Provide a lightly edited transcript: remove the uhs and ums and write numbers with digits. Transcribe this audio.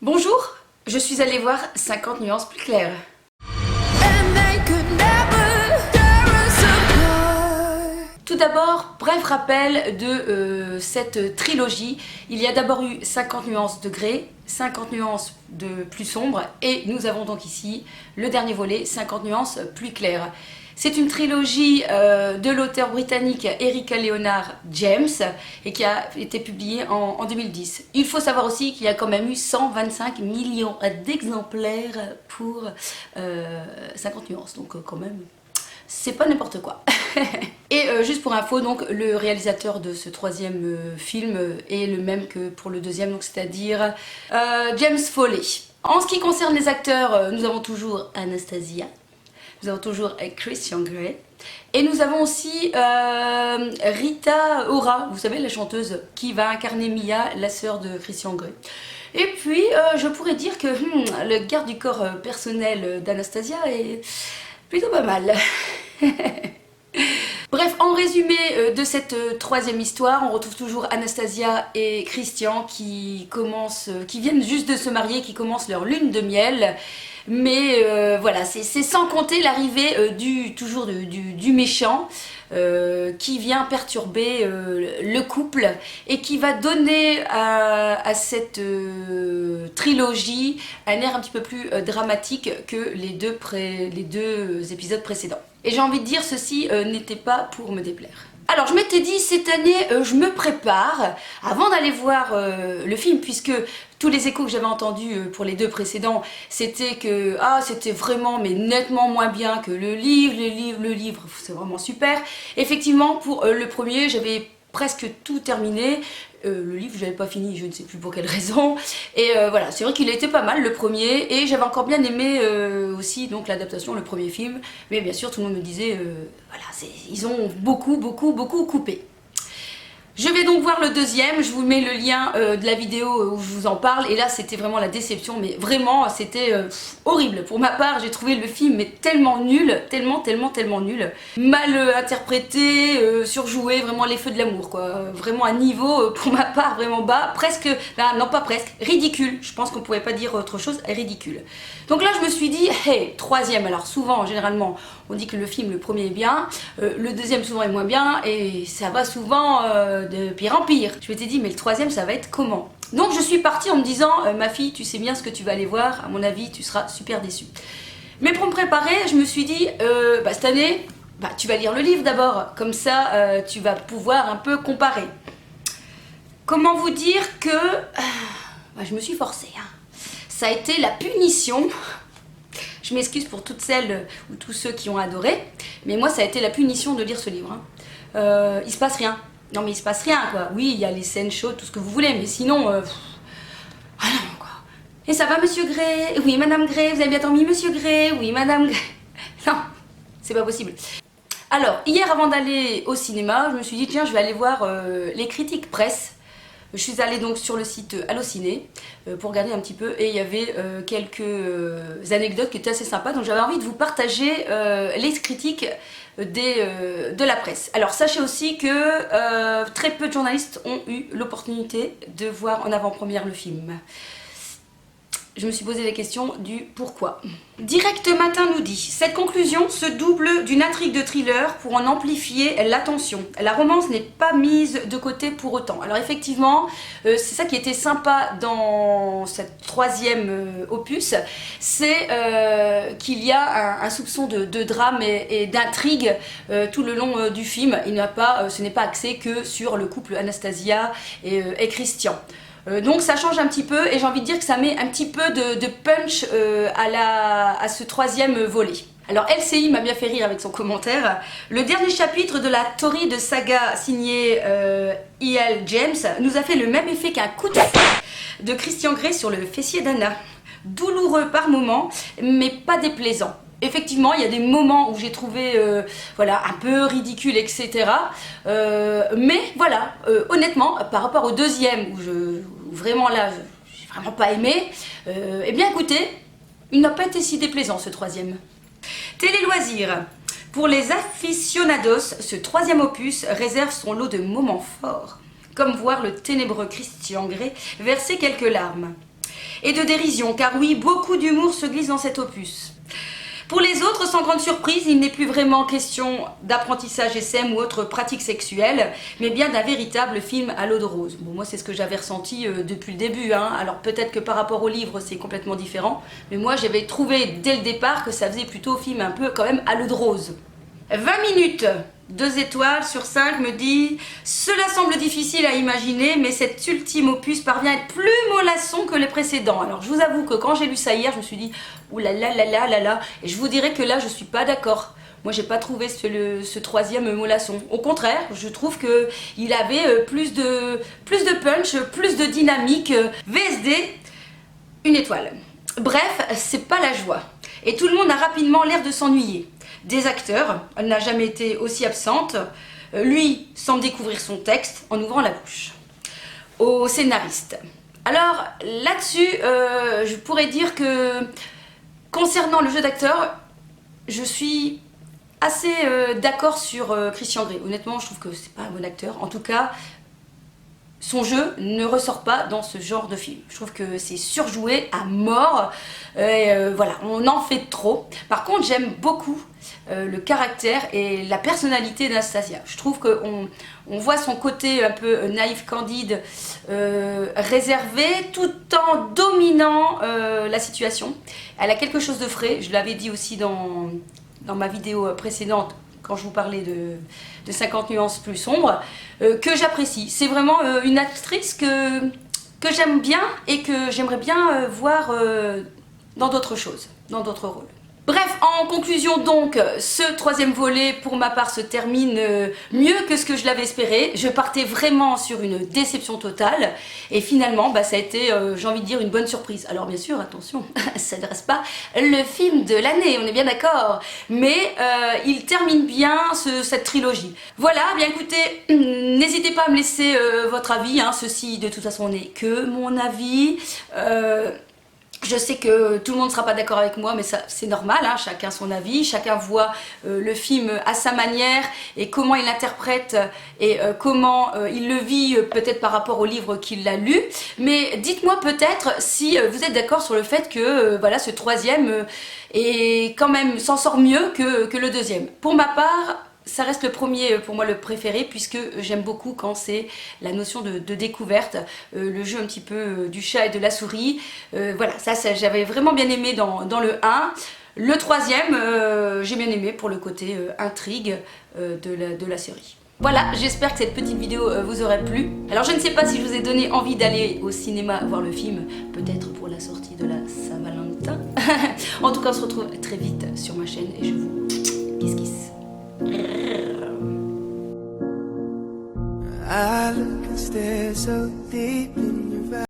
Bonjour, je suis allée voir 50 nuances plus claires. Tout d'abord, bref rappel de cette trilogie. Il y a d'abord eu 50 nuances de gré, 50 nuances de plus sombre et nous avons donc ici le dernier volet, 50 nuances plus claires. C'est une trilogie de l'auteur britannique Erika Leonard James et qui a été publiée en 2010. Il faut savoir aussi qu'il y a quand même eu 125 millions d'exemplaires pour 50 nuances, donc quand même, c'est pas n'importe quoi. Et juste pour info, donc le réalisateur de ce troisième film est le même que pour le deuxième, donc c'est-à-dire James Foley. En ce qui concerne les acteurs, nous avons toujours Anastasia. Nous avons toujours Christian Grey. Et nous avons aussi Rita Ora, vous savez, la chanteuse qui va incarner Mia, la sœur de Christian Grey. Et puis, je pourrais dire que le garde du corps personnel d'Anastasia est plutôt pas mal. Bref, en résumé de cette troisième histoire, on retrouve toujours Anastasia et Christian qui viennent juste de se marier, qui commencent leur lune de miel. Mais voilà, c'est sans compter l'arrivée du méchant qui vient perturber le couple et qui va donner à cette trilogie un air un petit peu plus dramatique que les deux épisodes précédents. Et j'ai envie de dire, ceci n'était pas pour me déplaire. Alors je m'étais dit, cette année je me prépare avant d'aller voir le film, puisque tous les échos que j'avais entendus pour les deux précédents, c'était que c'était vraiment mais nettement moins bien que le livre c'est vraiment super. Effectivement, pour le premier, j'avais presque tout terminé. Le livre, je n'avais pas fini, je ne sais plus pour quelle raison. Et voilà, c'est vrai qu'il était pas mal le premier. Et j'avais encore bien aimé aussi donc l'adaptation, le premier film. Mais bien sûr, tout le monde me disait, voilà, ils ont beaucoup coupé. Je vais donc voir le deuxième, je vous mets le lien de la vidéo où je vous en parle, et là c'était vraiment la déception, mais vraiment c'était horrible. Pour ma part, j'ai trouvé le film mais tellement nul, tellement nul, mal interprété, surjoué, vraiment les feux de l'amour quoi, vraiment un niveau pour ma part vraiment bas, presque, non pas presque, ridicule, je pense qu'on pouvait pas dire autre chose, ridicule. Donc là je me suis dit, hey, troisième, alors souvent, généralement, on dit que le film, le premier est bien, le deuxième souvent est moins bien, et ça va souvent de pire en pire. Je m'étais dit, mais le troisième, ça va être comment? Donc je suis partie en me disant, ma fille, tu sais bien ce que tu vas aller voir, à mon avis, tu seras super déçue. Mais pour me préparer, je me suis dit, cette année, tu vas lire le livre d'abord, comme ça, tu vas pouvoir un peu comparer. Comment vous dire que... je me suis forcée, hein. Ça a été la punition. Je m'excuse pour toutes celles ou tous ceux qui ont adoré, mais moi ça a été la punition de lire ce livre. Hein. Il se passe rien. Non mais il se passe rien quoi. Oui, il y a les scènes chaudes, tout ce que vous voulez, mais sinon... ah non quoi. Et ça va monsieur Grey? Oui madame Grey, vous avez bien dormi monsieur Grey? Oui madame Grey. Non, c'est pas possible. Alors, hier avant d'aller au cinéma, je me suis dit tiens, je vais aller voir les critiques presse. Je suis allée donc sur le site Allociné pour regarder un petit peu et il y avait quelques anecdotes qui étaient assez sympas, donc j'avais envie de vous partager les critiques de la presse. Alors sachez aussi que très peu de journalistes ont eu l'opportunité de voir en avant-première le film. Je me suis posé la question du pourquoi. Direct Matin nous dit: cette conclusion se double d'une intrigue de thriller pour en amplifier l'attention. La romance n'est pas mise de côté pour autant. Alors effectivement, c'est ça qui était sympa dans cette troisième opus, c'est qu'il y a un soupçon de drame et d'intrigue tout le long du film. Ce n'est pas axé que sur le couple Anastasia et Christian. Donc ça change un petit peu et j'ai envie de dire que ça met un petit peu de punch à ce troisième volet. Alors LCI m'a bien fait rire avec son commentaire. Le dernier chapitre de la torride saga signée E.L. James nous a fait le même effet qu'un coup de fouet de Christian Grey sur le fessier d'Anna. Douloureux par moments, mais pas déplaisant. Effectivement, il y a des moments où j'ai trouvé un peu ridicule, etc. Mais voilà, honnêtement, par rapport au deuxième, où vraiment là, j'ai vraiment pas aimé, eh bien écoutez, il n'a pas été si déplaisant ce troisième. Télé loisirs. Pour les aficionados, ce troisième opus réserve son lot de moments forts, comme voir le ténébreux Christian Grey verser quelques larmes. et de dérision, car oui, beaucoup d'humour se glisse dans cet opus. Pour les autres, sans grande surprise, il n'est plus vraiment question d'apprentissage SM ou autre pratique sexuelle, mais bien d'un véritable film à l'eau de rose. Bon, moi, c'est ce que j'avais ressenti depuis le début, hein. Alors peut-être que par rapport au livre, c'est complètement différent, mais moi, j'avais trouvé dès le départ que ça faisait plutôt film un peu quand même à l'eau de rose. 20 minutes, 2 étoiles sur 5 me dit « Cela semble difficile à imaginer, mais cet ultime opus parvient à être plus mollasson que les précédents. » Alors je vous avoue que quand j'ai lu ça hier, je me suis dit « Ouh là là là là là là » et je vous dirais que là, je suis pas d'accord. Moi, j'ai pas trouvé ce troisième mollasson. Au contraire, je trouve qu'il avait plus de punch, plus de dynamique. VSD, 1 étoile. Bref, c'est pas la joie. Et tout le monde a rapidement l'air de s'ennuyer. Des acteurs, elle n'a jamais été aussi absente. Lui semble découvrir son texte en ouvrant la bouche. Au scénariste. Alors là-dessus, je pourrais dire que concernant le jeu d'acteur, je suis assez d'accord sur Christian Grey. Honnêtement, je trouve que c'est pas un bon acteur. En tout cas, son jeu ne ressort pas dans ce genre de film. Je trouve que c'est surjoué à mort. Voilà, on en fait trop. Par contre, j'aime beaucoup le caractère et la personnalité d'Anastasia. Je trouve qu'on voit son côté un peu naïf, candide, réservé, tout en dominant la situation. Elle a quelque chose de frais. Je l'avais dit aussi dans ma vidéo précédente, quand je vous parlais de 50 nuances plus sombres, que j'apprécie. C'est vraiment une actrice que j'aime bien et que j'aimerais bien voir dans d'autres choses, dans d'autres rôles. Bref, en conclusion donc, ce troisième volet pour ma part se termine mieux que ce que je l'avais espéré. Je partais vraiment sur une déception totale et finalement ça a été, j'ai envie de dire, une bonne surprise. Alors bien sûr, attention, ça ne reste pas le film de l'année, on est bien d'accord, mais il termine bien cette trilogie. Voilà, bien écoutez, n'hésitez pas à me laisser votre avis, hein. Ceci de toute façon n'est que mon avis. Je sais que tout le monde ne sera pas d'accord avec moi, mais ça c'est normal, hein, chacun son avis, chacun voit le film à sa manière et comment il l'interprète et comment il le vit peut-être par rapport au livre qu'il a lu. Mais dites-moi peut-être si vous êtes d'accord sur le fait que voilà, ce troisième est quand même s'en sort mieux que le deuxième. Pour ma part, ça reste le premier, pour moi, le préféré, puisque j'aime beaucoup quand c'est la notion de découverte, le jeu un petit peu du chat et de la souris. Voilà, ça j'avais vraiment bien aimé dans le 1. Le troisième, j'ai bien aimé pour le côté intrigue de la série. Voilà, j'espère que cette petite vidéo vous aurait plu. Alors je ne sais pas si je vous ai donné envie d'aller au cinéma voir le film, peut-être pour la sortie de la Saint-Valentin. En tout cas, on se retrouve très vite sur ma chaîne et je vous kiss kiss. I look and stare so deep in your eyes.